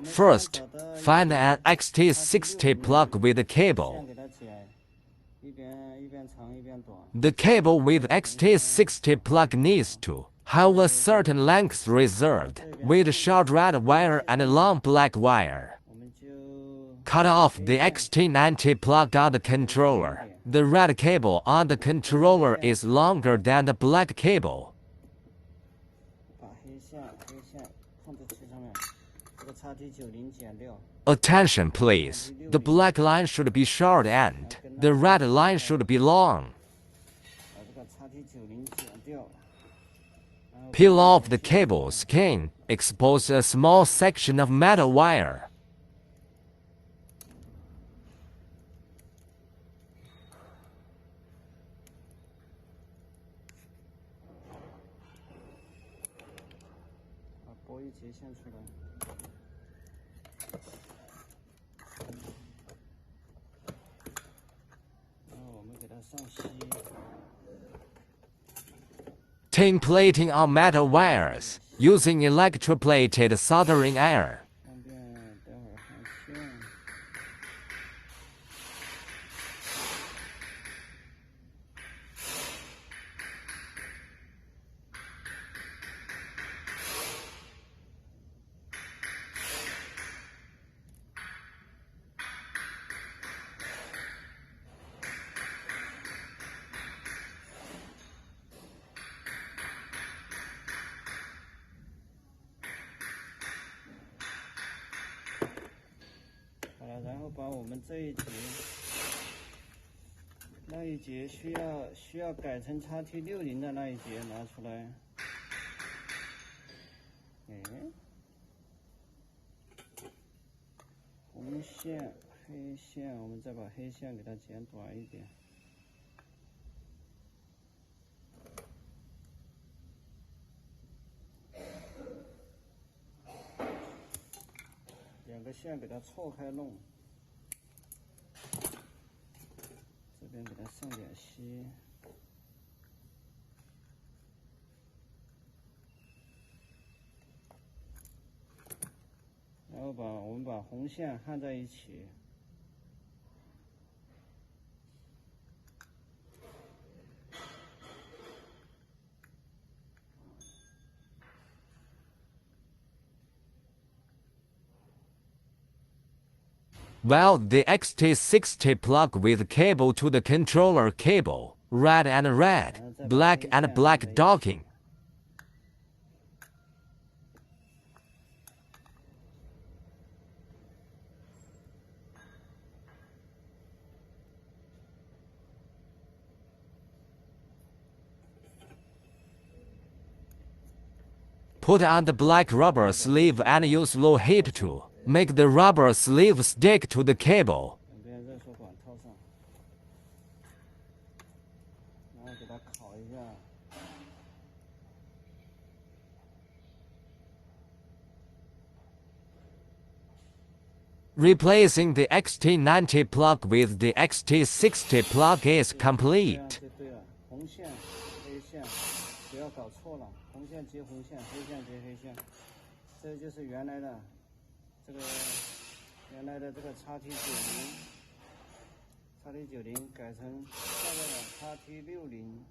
First, find an XT60 plug with a cable. The cable with XT60 plug needs to have a certain length reserved, with short red wire and a long black wire. Cut off the XT90 plug on the controller. The red cable on the controller is longer than the black cable. Attention please, the black line should be short and the red line should be long. Peel off the cable skin, expose a small section of metal wire. Tin plating on metal wires, using electroplated soldering iron.然后把我们这一节那一节需要改成 XT60的那一节拿出来。红线、黑线，我们再把黑线给它剪短一点。两个线给它错开弄，这边给它上点锡，然后我们把红线焊在一起。Weld the XT60 plug with cable to the controller cable, red and red, black and black docking. Put on the black rubber sleeve and use low heat to make the rubber sleeve stick to the cable. Replacing the XT90 plug with the XT60 plug is complete. 接红线，黑线接黑线，这就是原来的这个XT90改成现在的XT60。